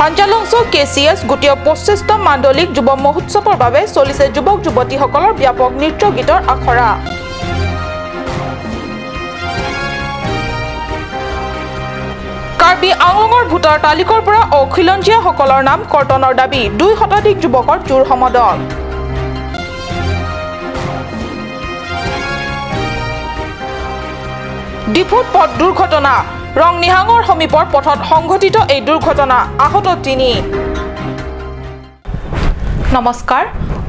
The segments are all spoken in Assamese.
হাঞ্জালংছ কেচিএছ গোটীয় 25তম মাণ্ডলিক যুৱ মহোৎসৱৰ বাবে চলিছে যুৱক যুৱতীসকলৰ ব্যাপক নৃত্য গীতৰ আখৰা কাৰ্বি আংলঙৰ ভোটাৰ তালিকাৰ পৰা অখিলঞ্জীয়াসকলৰ নাম কৰ্তনৰ দাবী 2 শতাধিক যুৱকৰ জোৰ সমদল ডিফুত পথ দুৰ্ঘটনা ৰংনিহাঙৰ সমীপৰ পথত সংঘটিত এই দুৰ্ঘটনা আহত 3 নমস্কাৰ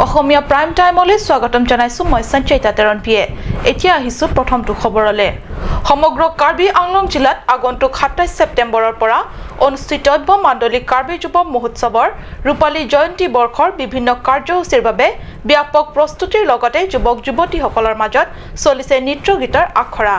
অসমীয়া প্ৰাইম টাইমলৈ স্বাগতম জনাইছো মই সঞ্চয়িতা তেৰণপিয়ে এতিয়া আহিছো প্ৰথমটো খবৰলে সমগ্ৰ কাৰ্বি আংলং জিলাত আগন্তুক 27 ছেপ্টেম্বৰৰ পৰা অনুষ্ঠিত মাণ্ডলিক কাৰ্বি যুৱ মহোৎসৱৰ ৰূপালী জয়ন্তী বৰ্ষৰ বিভিন্ন কাৰ্যসূচীৰ বাবে ব্যাপক প্ৰস্তুতিৰ লগতে যুৱক যুৱতীসকলৰ মাজত চলিছে নৃত্য গীতৰ আখৰা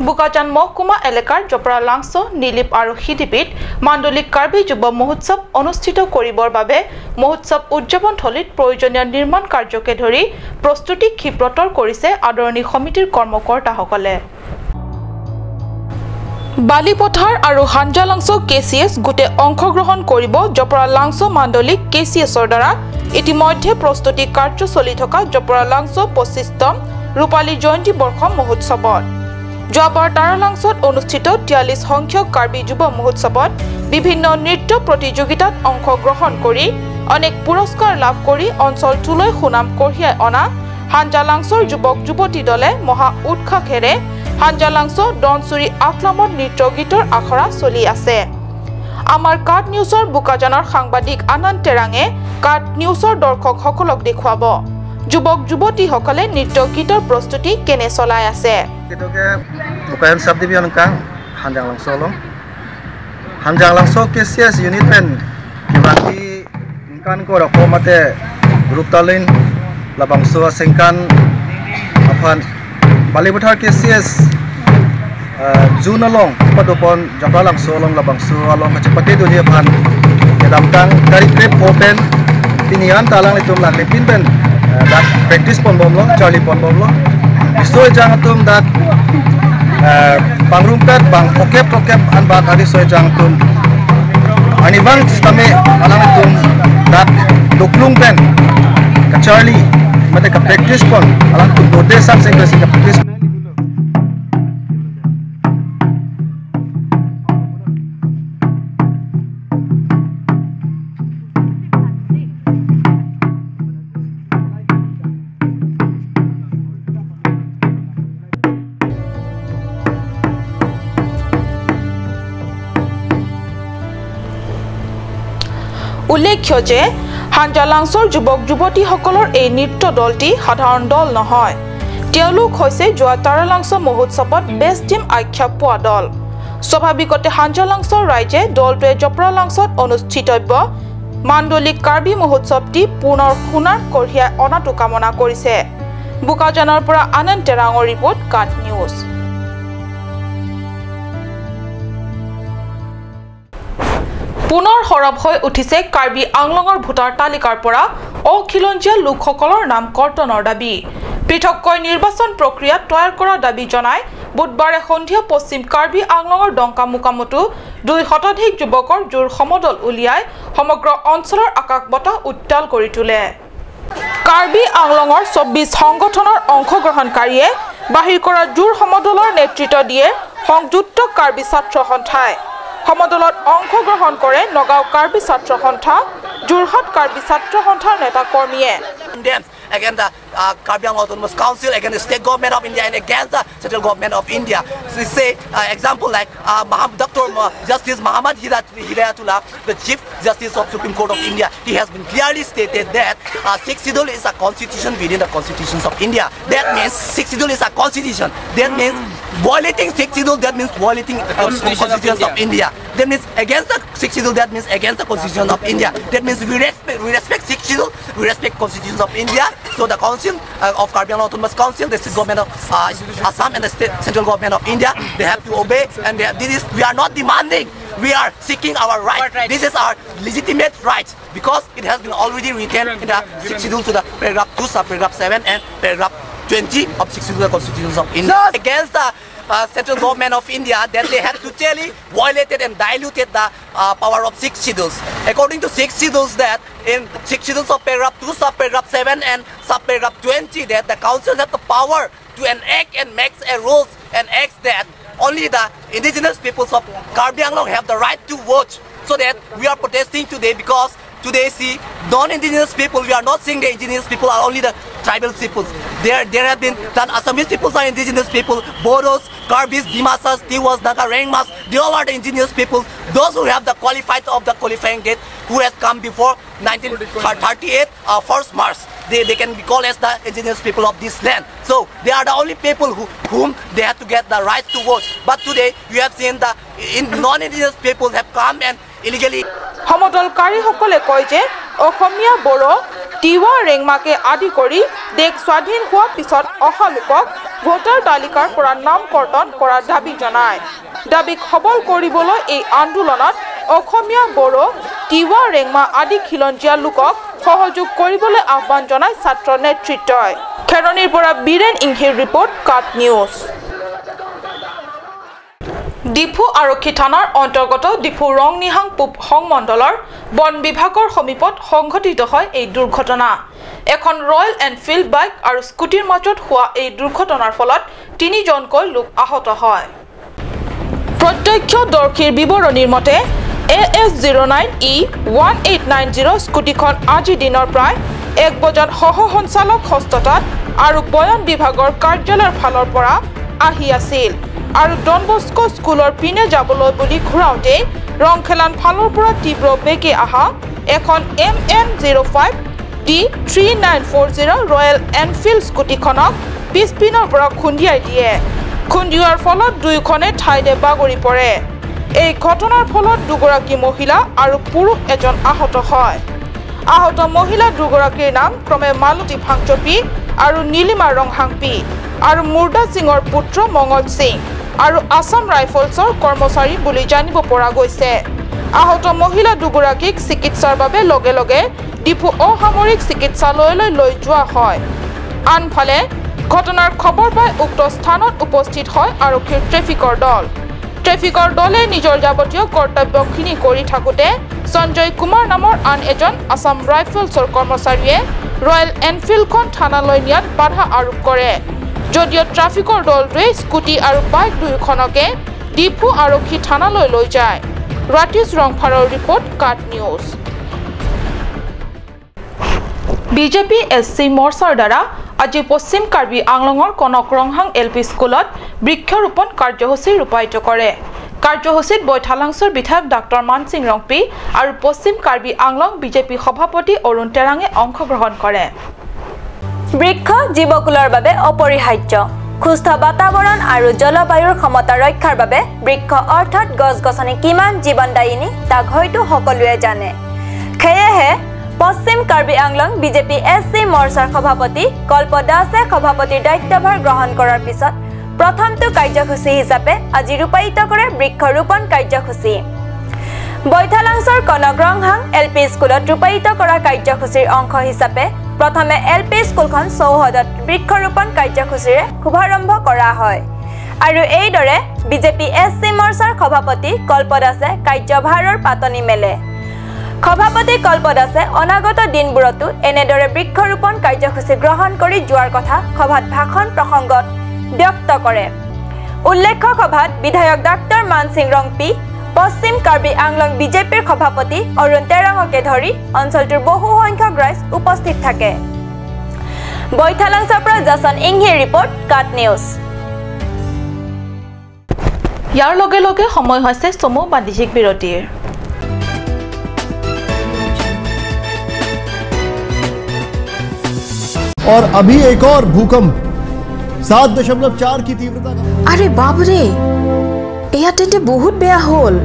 বুকাজান মহকুমা এলেকাৰ জপৰা লাংছ নীলিপ আৰু হিদিপিত মাণ্ডলিক কাৰ্বি যুৱ মহোৎসৱ অনুষ্ঠিত কৰিবৰ বাবে মহোৎসৱ উদযাপন থলীত প্ৰয়োজনীয় নিৰ্মাণ কাৰ্যকে ধৰি প্ৰস্তুতি ক্ষিপ্ৰতৰ কৰিছে আদৰণি সমিতিৰ কৰ্মকৰ্তাসকলে বালিপথাৰ আৰু হাঞ্জালংছ কেচিএছ গোটে অংশগ্ৰহণ কৰিব জপৰা লাংছ মাণ্ডলিক কেচিএছৰ দ্বাৰা ইতিমধ্যে প্ৰস্তুতি কাৰ্য চলি থকা জপৰা লাংছ 25তম ৰূপালী জয়ন্তী বৰ্ষ মহোৎসৱত যোৱাবাৰ তাৰালাংছত অনুষ্ঠিত 43 সংখ্যক কাৰ্বি যুৱ মহোৎসৱত বিভিন্ন নৃত্য প্ৰতিযোগিতাত অংশগ্ৰহণ কৰি অনেক পুৰস্কাৰ লাভ কৰি অঞ্চলটোলৈ সুনাম কঢ়িয়াই অনা হাঞ্জালাংছৰ যুৱক যুৱতী দলে মহা উৎসাহেৰে হাঞ্জালাংছ ডনচুৰি আখলামত নৃত্য গীতৰ আখৰা চলি আছে আমাৰ কাট নিউজৰ বুকাজানৰ সাংবাদিক আনন্দ তেৰাঙে কাট নিউজৰ দৰ্শকসকলক দেখুৱাব যুৱক যুৱতীসকলে নৃত্য গীতৰ প্ৰস্তুতি কেনে চলাই আছে Kita bukan subdivision kang Hanjang Langso KCS unit pen kibati kan ko rako mate ruptalin labangso sengkan apan Balibuthar KCS June along padopon Jabra Langso along labangso along kachapati dunia pan kedamtang dari grip open tinian talang itum laklipin pen dat practice pon bomlo Charlie pon bomlo Isoy jangatum dat pangrumkat bang okep an bat adi soy jangatum ani bang sisteme alang itum dat luklung pen ka Charlie mate ka practice pon alang tum dodesan sehingga ka practice উল্লেখ্য যে হাঞ্জালাংছৰ যুৱক যুৱতীসকলৰ এই নৃত্য দলটি সাধাৰণ দল নহয় তেওঁলোক হৈছে যোৱা তাৰালাংছ মহোৎসৱত বেষ্ট টিম আখ্যা পোৱা দল স্বাভাৱিকতে হাঞ্জালাংছৰ ৰাইজে দলটোৱে জপৰালাংছত অনুষ্ঠিতব্য মাণ্ডলিক কাৰ্বি মহোৎসৱটি পুনৰ সুনাৰ কঢ়িয়াই অনাটো কামনা কৰিছে বুকাজানৰ পৰা আনন্দ তেৰাঙৰ ৰিপৰ্ট কাট নিউজ পুনৰ সৰব হৈ উঠিছে কাৰ্বি আংলঙৰ ভোটাৰ তালিকাৰ পৰা অখিলঞ্জীয়া লোকসকলৰ নাম কৰ্তনৰ দাবী পৃথককৈ নিৰ্বাচন প্ৰক্ৰিয়াত তৈয়াৰ কৰা দাবী জনাই বুধবাৰে সন্ধিয়া পশ্চিম কাৰ্বি আংলঙৰ ডংকা মুকামতো 2 শতাধিক যুৱকৰ জোৰ সমদল উলিয়াই সমগ্ৰ অঞ্চলৰ আকাশ বতাহ উত্তাল কৰি তোলে কাৰ্বি আংলঙৰ 24 সংগঠনৰ অংশগ্ৰহণকাৰীয়ে বাহিৰ কৰা জোৰ সমদলৰ নেতৃত্ব দিয়ে সংযুক্ত কাৰ্বি ছাত্ৰ সন্থাই সমদলত অংশগ্ৰহণ কৰে নগাঁও কাৰ্বি ছাত্ৰ সন্থা যোৰহাট কাৰ্বি ছাত্ৰ সন্থাৰ নেতা কৰ্মীয়ে against the Karbi Anglong Autonomous Council, against the state government of India and against the central government of India. So we say example like Dr. Justice Muhammad Hidayatullah, the Chief Justice of Supreme Court of India, he has been clearly stated that Sikh schedule is a constitution within the constitutions of India. That means Sikh schedule is a constitution. That means violating Sikh schedule, that means violating constitutions of India. That means against the Sikh schedule, that means against the constitution of India. That means we respect Sikh schedule, we respect constitutions of India. So the council of Karbi Anglong Autonomous Council, the state government of Assam and the central government of India, they have to obey, and we are not demanding, we are seeking our right. This is our legitimate right because it has been already written in the Sikh schedule to the paragraph 2, subparagraph 7 and paragraph 20 of 6th Constitution of India. Against the central government of India that they had totally violated and diluted the power of 6 schedules. According to 6 schedules, that in 6 schedules of paragraph 2, subparagraph 7 and subparagraph 20, that the councils have the power to enact and make rules and acts that only the indigenous peoples of Karbi Anglong have the right to vote. So that we are protesting today because today, see, non-indigenous people, we are not saying the indigenous people are only the tribal peoples. There have been done Assamese peoples are indigenous people, Bodos, Karbis, Dimasas, Tiwas, Naga, Rengmas, they all are the indigenous peoples. Those who have the qualified of the qualifying date, who has come before 1938 1st March. They can be called as the indigenous people of this land. So they are the only people whom they have to get the right to vote. But today you have seen the non-indigenous people have come and illegally. সমদলকাৰীসকলে কয় যে অসমীয়া বড়ো তিৱা ৰেংমাকে আদি কৰি দেশ স্বাধীন হোৱাৰ পিছত অহা লোকক ভোটাৰ তালিকাৰ পৰা নাম কৰ্তন কৰাৰ দাবী জনায় দাবীক সবল কৰিবলৈ এই আন্দোলনত অসমীয়া বড়ো তিৱা ৰেংমা আদি খিলঞ্জীয়া লোকক সহযোগ কৰিবলৈ আহ্বান জনায় ছাত্ৰ নেতৃত্বই খেৰনিৰ পৰা বীৰেন ইংহিৰ ৰিপৰ্ট কাট নিউজ ডিফু আৰক্ষী থানাৰ অন্তৰ্গত ডিফু ৰংনিহাং পূব সংমণ্ডলৰ বন বিভাগৰ সমীপত সংঘটিত হয় এই দুৰ্ঘটনা এখন ৰয়েল এনফিল্ড বাইক আৰু স্কুটিৰ মাজত হোৱা এই দুৰ্ঘটনাৰ ফলত তিনিজনকৈ লোক আহত হয় প্ৰত্যক্ষদৰ্শীৰ বিৱৰণীৰ মতে AS09E 1890 স্কুটিখন আজি দিনৰ প্ৰায় 1 বজাত সহ সঞ্চালক হস্ততাত আৰু বয়ন বিভাগৰ কাৰ্যালয়ৰ ফালৰ পৰা আহি আছিল আৰু ডনবস্কো স্কুলৰ পিনে যাবলৈ বুলি ঘূৰাওঁতে ৰংখেলান ফালৰ পৰা তীব্ৰ বেগে আহা এখন MN05 D3940 ৰয়েল এনফিল্ড স্কুটিখনক পিছপিনৰ পৰা খুন্দিয়াই দিয়ে খুন্দিওৱাৰ ফলত দুয়োখনে ঠাইতে বাগৰি পৰে এই ঘটনাৰ ফলত দুগৰাকী মহিলা আৰু পুৰুষ এজন আহত হয় আহত মহিলা দুগৰাকীৰ নাম ক্ৰমে মালতী ফাংচপি আৰু নীলিমা ৰংহাংপি আৰু মুৰ্দা সিঙৰ পুত্ৰ মঙ্গল সিং আৰু আসাম ৰাইফলছৰ কৰ্মচাৰী বুলি জানিব পৰা গৈছে আহত মহিলা দুগৰাকীক চিকিৎসাৰ বাবে লগে লগে ডিফু অসামৰিক চিকিৎসালয়লৈ লৈ যোৱা হয় আনফালে ঘটনাৰ খবৰ পাই উক্ত স্থানত উপস্থিত হয় আৰক্ষীৰ ট্ৰেফিকৰ দলে নিজৰ যাৱতীয় কৰ্তব্যখিনি কৰি থাকোতে সঞ্জয় কুমাৰ নামৰ আন এজন আসাম ৰাইফলছৰ কৰ্মচাৰীয়ে ৰয়েল এনফিল্ডখন থানালৈ নিয়াত বাধা আৰোপ কৰে যদিও ট্ৰাফিকৰ দলটোৱে স্কুটি আৰু বাইক দুয়োখনকে ডিফু আৰক্ষী থানালৈ লৈ যায় ৰাতিছ ৰংফাৰৰ ৰিপৰ্ট কাট নিউজ বিজেপি এছচি মৰ্চাৰ দ্বাৰা আজি পশ্চিম কাৰ্বি আংলঙৰ কনক ৰংহাং এলপি স্কুলত বৃক্ষৰোপণ কাৰ্যসূচী ৰূপায়িত কৰে কাৰ্যসূচীত বৈঠালাংছৰ বিধায়ক ডাক্তৰ মানসিং ৰংপি আৰু পশ্চিম কাৰ্বি আংলং বিজেপি সভাপতি অৰুণ টেৰাঙে অংশগ্ৰহণ কৰে বৃক্ষ জীৱকুলৰ বাবে অপৰিহাৰ্য সুস্থ বাতাবৰণ আৰু জলবায়ুৰ ক্ষমতা ৰক্ষাৰ বাবে বৃক্ষ অৰ্থাৎ গছ-গছনি কিমান জীৱনদায়িনী তাক হয়তো সকলোৱে জানে সেয়েহে পশ্চিম কাৰ্বি আংলং বিজেপি এছচি মৰ্চাৰ সভাপতি কল্প দাসে সভাপতিৰ দায়িত্বভাৰ গ্ৰহণ কৰাৰ পিছত প্ৰথমটো কাৰ্যসূচী হিচাপে আজি ৰূপায়িত কৰে বৃক্ষৰোপণ কাৰ্যসূচী বৈঠালাংছৰ কনক ৰংহাং এলপি স্কুলত ৰূপায়িত কৰা কাৰ্যসূচীৰ অংশ হিচাপে প্ৰথমে এলপি স্কুলখন চৌহদত বৃক্ষৰোপণ কাৰ্যসূচীৰে শুভাৰম্ভ কৰা হয় আৰু এইদৰে বিজেপি এছচি মৰ্চাৰ সভাপতি কল্প দাসে কাৰ্যভাৰৰ পাতনি মেলে সভাপতি কল্প দাসে অনাগত দিনবোৰতো এনেদৰে বৃক্ষৰোপণ কাৰ্যসূচী গ্ৰহণ কৰি যোৱাৰ কথা সভাত ভাষণ প্ৰসংগত ব্যক্ত কৰে উল্লেখ্য সভাত বিধায়ক ডাক্তৰ মানসিং ৰংপি পশ্চিম কাৰ্বি আংলং বিজেপিৰ সভাপতি অৰুণ টেৰাঙকে ধৰি অঞ্চলটোৰ বহু সংখ্যক ৰাইজ উপস্থিত থাকে বৈঠালাংছৰ পৰা জাসন ইংহিৰ ৰিপৰ্ট কাট নিউজ ইয়াৰ লগে লগে সময় হৈছে চমু বাণিজ্যিক বিৰতিৰ और अभी एक और भूकंप 7.4 की तीव्रता का अरे बाप रे एया तेंते बहुत बेया होल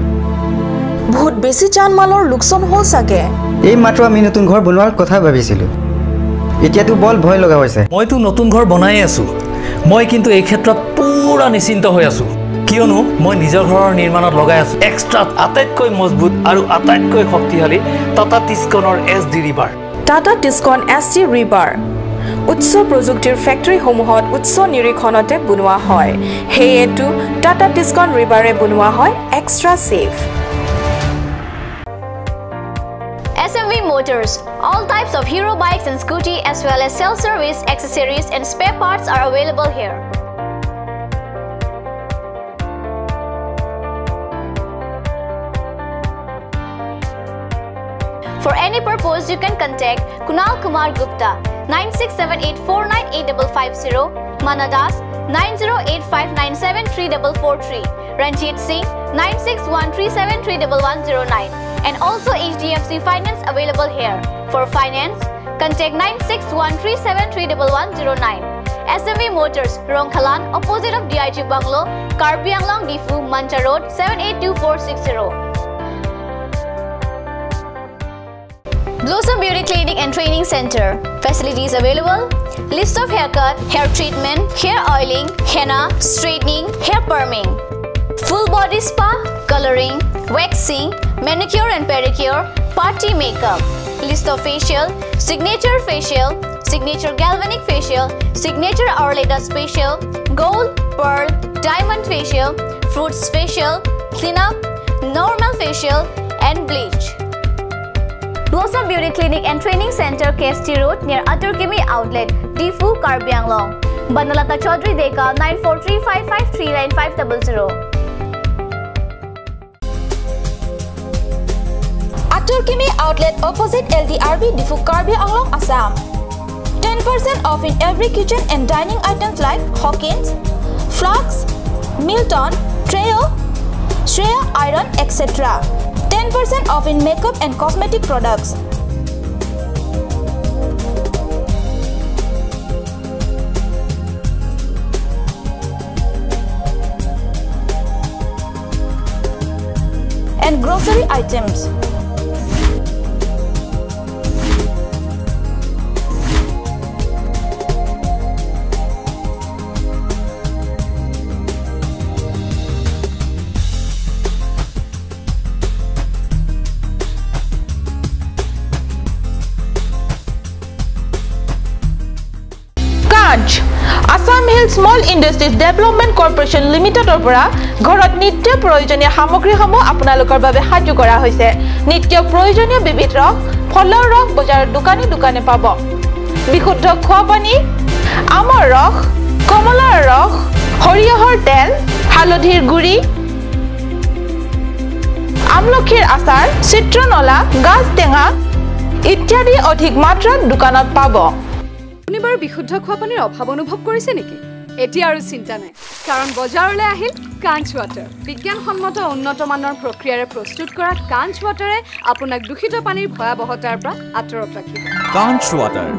बहुत बेसी जान माলৰ লোকসান হল সাগে এই মাত্ৰ আমি নতুন ঘৰ বনোৱাৰ কথা ভাবিছিলো এতিয়াতো বল ভয় লগা হৈছে মইতো নতুন ঘৰ বনাই আছো মই কিন্তু এই ক্ষেত্ৰত পুৰা নিশ্চিন্ত হৈ আছো কিয়নো মই নিজৰ ঘৰৰ নিৰ্মাণত লগাই আছো এক্সট্ৰা আটাইতকৈ মজবুত আৰু আটাইতকৈ শক্তিশালী টাটা টিস্কনৰ SD ৰিভাৰ টাটা টিস্কন SD ৰিভাৰ উচ্চ প্ৰযুক্তিৰ ফেক্টৰীসমূহত উচ্চ নিৰীক্ষণতে বনোৱা হয় হেয়েটো টাটা টিস্কন ৰিভাৰে বনোৱা হয় extra safe SMV Motors. All types of hero bikes and scooty as well as self-service, accessories and spare parts are available here. For any purpose, you can contact Kunal Kumar Gupta 9678498550, Manadas 9085973443, Ranjit Singh 9613731109, and also HDFC Finance available here. For finance, contact 9613731109. SMV Motors, Rongkhalan, opposite of DIG Bungalow, Karbi Anglong Difu, Mancha Road 782460. Blossom Beauty Clinic and Training Center. Facilities available: list of haircut, hair treatment, hair oiling, henna, straightening, hair perming, full body spa, coloring, waxing, manicure and pedicure, party makeup. List of facial: signature facial, signature galvanic facial, signature Orledas facial, gold, pearl, diamond facial, fruits facial, cleanup, normal facial, and bleach. Blossom Beauty Clinic and Training Center, KST Road near Aturkimi Outlet, Difu, Karbi Anglong. Banalata Chaudhary Deka 9435539500. Aturkimi Outlet opposite LDRB Difu, Karbi Anglong, Assam. 10% off in every kitchen and dining items like Hawkins, Flax, Milton, Treo, Shreya Iron, etc. 10% off in makeup and cosmetic products. And grocery items. Assam Hill Small Industries Development Corporation Limited পৰা ঘৰত নিত্য প্ৰয়োজনীয় সামগ্ৰীসমূহ আপোনালোকৰ বাবে সাজু কৰা হৈছে নিত্য প্ৰয়োজনীয় বিবিধ ৰস ফলৰ ৰস বজাৰৰ দোকানে পাব বিশুদ্ধ খোৱা পানী আমৰ ৰস কমলাৰ ৰস হৰিহৰ তেল হালধিৰ গুড়ি আমলখিৰ আচাৰ চিত্ৰনলা গাছ টেঙা ইত্যাদি অধিক মাত্ৰাত দোকানত পাব শনিবাৰ বিশুদ্ধ খোৱা পানীৰ অভাৱ অনুভৱ কৰিছে নেকি এটি আৰু চিন্তা নাই কাৰণ বজাৰলৈ আহিল কাঞ্চ ওয়াটাৰ বিজ্ঞানসন্মত উন্নত মানৰ প্ৰক্ৰিয়াৰে প্ৰস্তুত কৰা কাঞ্চ ওয়াটাৰে আপোনাক দূষিত পানীৰ ভয়াবহতাৰ পৰা আঁতৰত ৰাখিব কাঞ্চ ওয়াটাৰ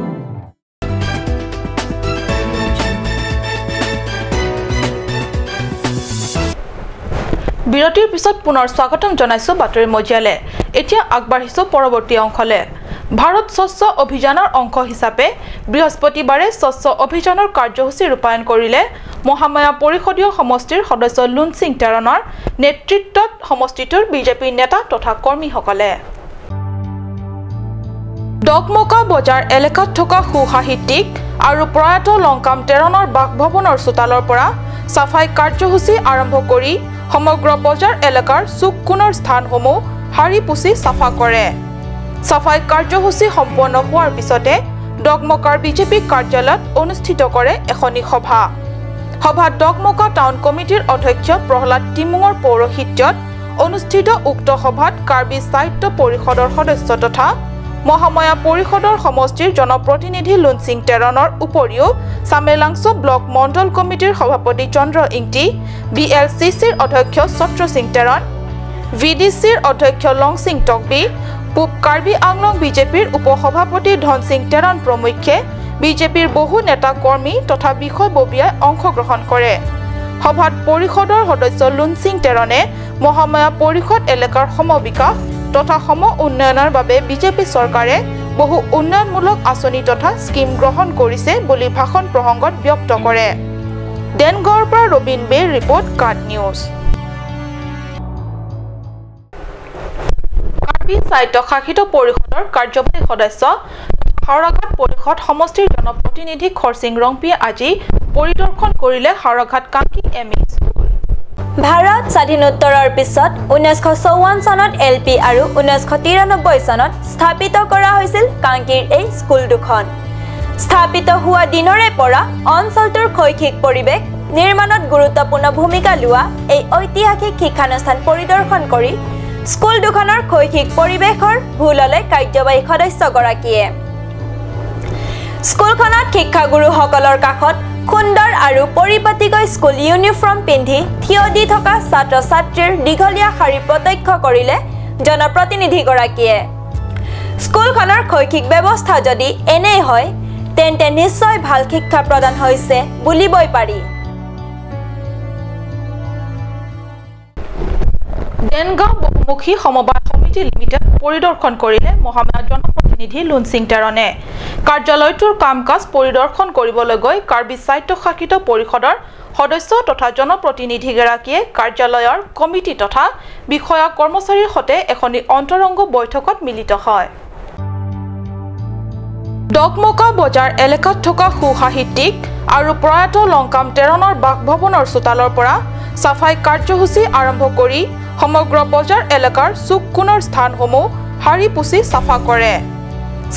বিৰতিৰ পিছত পুনৰ স্বাগতম জনাইছো বাতৰি মজিয়ালে এতিয়া আগবাঢ়িছো পৰৱৰ্তী অংশলে ভাৰত স্বচ্ছ অভিযানৰ অংশ হিচাপে বৃহস্পতিবাৰে স্বচ্ছ অভিযানৰ কাৰ্যসূচী ৰূপায়ণ কৰিলে মহামায়া পৰিষদীয় সমষ্টিৰ সদস্য লুনসিং তেৰণৰ নেতৃত্বত সমষ্টিটোৰ বিজেপি নেতা তথা কৰ্মীসকলে ডকমকা বজাৰ এলেকাত থকা সুসাহিত্যিক আৰু প্ৰয়াত লংকাম তেৰণৰ বাসভৱনৰ চোতালৰ পৰা সাফাই কাৰ্যসূচী আৰম্ভ কৰি সমগ্ৰ বজাৰ এলেকাৰ চুককুনৰ স্থানসমূহ হাৰি পুছি সাফা কৰে সাফাই কাৰ্যসূচী সম্পন্ন হোৱাৰ পিছতে ডকমকাৰ বিজেপি কাৰ্যালয়ত অনুষ্ঠিত কৰে এখনি সভাত ডকমকা টাউন কমিটিৰ অধ্যক্ষ প্ৰহ্লাদ টিমুঙৰ পৌৰহিত্যত অনুষ্ঠিত উক্ত সভাত কাৰ্বি সাহিত্য পৰিষদৰ সদস্য তথা মহামায়া পৰিষদৰ সমষ্টিৰ জনপ্ৰতিনিধি লুনসিং তেৰণৰ উপৰিও সামেলাংছো ব্লক মণ্ডল কমিটিৰ সভাপতি চন্দ্ৰ ইংটি বিএলচিচিৰ অধ্যক্ষ ছত্ৰ সিং তেৰণ ভিডিচিৰ অধ্যক্ষ লংসিং টকবি পূব কাৰ্বি আংলং বিজেপিৰ উপসভাপতি ধনসিং তেৰণ প্ৰমুখ্যে বিজেপিৰ বহু নেতা কৰ্মী তথা বিষয়ববীয়াই অংশগ্ৰহণ কৰে সভাত পৰিষদৰ সদস্য লুনসিং তেৰণে মহামায়া পৰিষদ এলেকাৰ সমবিকাশ তথা সম উন্নয়নৰ বাবে বিজেপি চৰকাৰে বহু উন্নয়নমূলক আঁচনি তথা স্কিম গ্ৰহণ কৰিছে বুলি ভাষণ প্ৰসংগত ব্যক্ত কৰে দেনগড়ৰ পৰা ৰবিন বেৰ ৰিপৰ্ট কাট নিউজ কাৰ্বি স্বায়ত্তশাসিত পৰিষদৰ কাৰ্যবাহী সদস্য হাওড়াঘাট পৰিষদ সমষ্টিৰ জনপ্ৰতিনিধি খৰসিং ৰংপিয়ে আজি পৰিদৰ্শন কৰিলে হাওড়াঘাট কাংকি এমই স্কুল। ভাৰত স্বাধীনোত্তৰৰ পিছত 1954 চনত এলপি আৰু 1993 চনত স্থাপিত কৰা হৈছিল কাংকিৰ এই স্কুল দুখন। স্থাপিত হোৱা দিনৰে পৰা অঞ্চলটোৰ শৈক্ষিক পৰিৱেশ নিৰ্মাণত গুৰুত্বপূৰ্ণ ভূমিকা লোৱা এই ঐতিহাসিক শিক্ষানুষ্ঠান পৰিদৰ্শন কৰি স্কুল দুখনৰ শৈক্ষিক পৰিৱেশৰ ভুললে কাৰ্যবাহী সদস্যগৰাকীয়ে স্কুলখনত শিক্ষাগুৰুসকলৰ কাষত সুন্দৰ আৰু পৰিপাটিকৈ স্কুল ইউনিফৰ্ম পিন্ধি থিয় দি থকা ছাত্ৰ ছাত্ৰীৰ দীঘলীয়া শাৰী প্ৰত্যক্ষ কৰিলে জনপ্ৰতিনিধিগৰাকীয়ে। স্কুলখনৰ শৈক্ষিক ব্যৱস্থা যদি এনেই হয় তেন্তে নিশ্চয় ভাল শিক্ষা প্ৰদান হৈছে বুলিবই পাৰি। দেনগাঁও বহুমুখী সমবায় সমিতি লিমিটেড পৰিদৰ্শন কৰিলে মহামায়া জনপ্ৰতিনিধি লুনসিং তেৰণে। কাৰ্যালয়টোৰ কাম কাজ পৰিদৰ্শন কৰিবলৈ গৈ কাৰ্বি স্বায়ত্তশাসিত পৰিষদৰ সদস্য তথা জনপ্ৰতিনিধিগৰাকীয়ে কাৰ্যালয়ৰ কমিটি তথা বিষয়া কৰ্মচাৰীৰ সৈতে এখনি অন্তৰংগ বৈঠকত মিলিত হয়। ডকমকা বজাৰ এলেকাত থকা সুসাহিত্যিক আৰু প্ৰয়াত লংকাম তেৰণৰ বাসভৱনৰ চোতালৰ পৰা সাফাই কাৰ্যসূচী আৰম্ভ কৰি সমগ্ৰ বজাৰ এলেকাৰ চুক কোণৰ স্থানসমূহ হাৰি পুচি চাফা কৰে।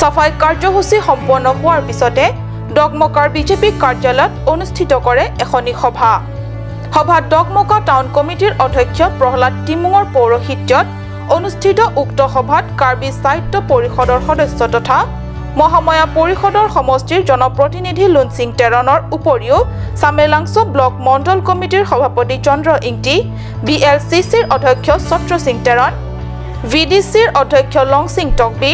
সাফাই কাৰ্যসূচী সম্পন্ন হোৱাৰ পিছতে ডকমকাৰ বিজেপি কাৰ্যালয়ত অনুষ্ঠিত কৰে এখনি সভা। সভাত ডকমকা টাউন কমিটিৰ অধ্যক্ষ প্ৰহ্লাদ টিমুঙৰ পৌৰোহিত্যত অনুষ্ঠিত উক্ত সভাত কাৰ্বি সাহিত্য পৰিষদৰ সদস্য তথা মহামায়া পৰিষদৰ সমষ্টিৰ জনপ্ৰতিনিধি লুনসিং তেৰণৰ উপৰিও চামেলাংছো ব্লক মণ্ডল কমিটিৰ সভাপতি চন্দ্ৰ ইংটি, বিএলচিচিৰ অধ্যক্ষ ছত্ৰ সিং তেৰণ, ভিডিচিৰ অধ্যক্ষ লংসিং টকবি,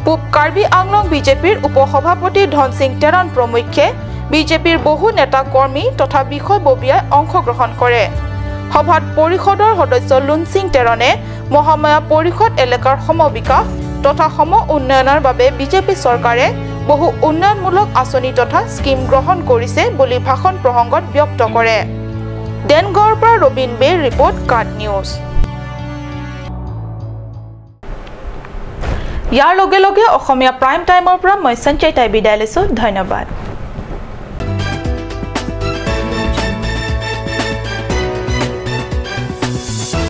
পূব কাৰ্বি আংলং বিজেপিৰ উপসভাপতি ধন সিং তেৰণ প্ৰমুখ্যে বিজেপিৰ বহু নেতা কৰ্মী তথা বিষয়ববীয়াই অংশগ্ৰহণ কৰে। সভাত পৰিষদৰ সদস্য লুনসিং তেৰণে মহামায়া পৰিষদ এলেকাৰ সমবিকাশ তথা সম উন্নয়নৰ বাবে বিজেপি চৰকাৰে বহু উন্নয়নমূলক আঁচনি তথা স্কিম গ্ৰহণ কৰিছে বুলি ভাষণ প্ৰসংগত ব্যক্ত কৰে। দেনগাঁৱৰ পৰা ৰবীন বেৰ ৰিপৰ্ট কাট নিউজ। ইয়াৰ লগে লগে অসমীয়া প্ৰাইম টাইমৰ পৰা মই সঞ্চয়তাই বিদায় লৈছো। ধন্যবাদ।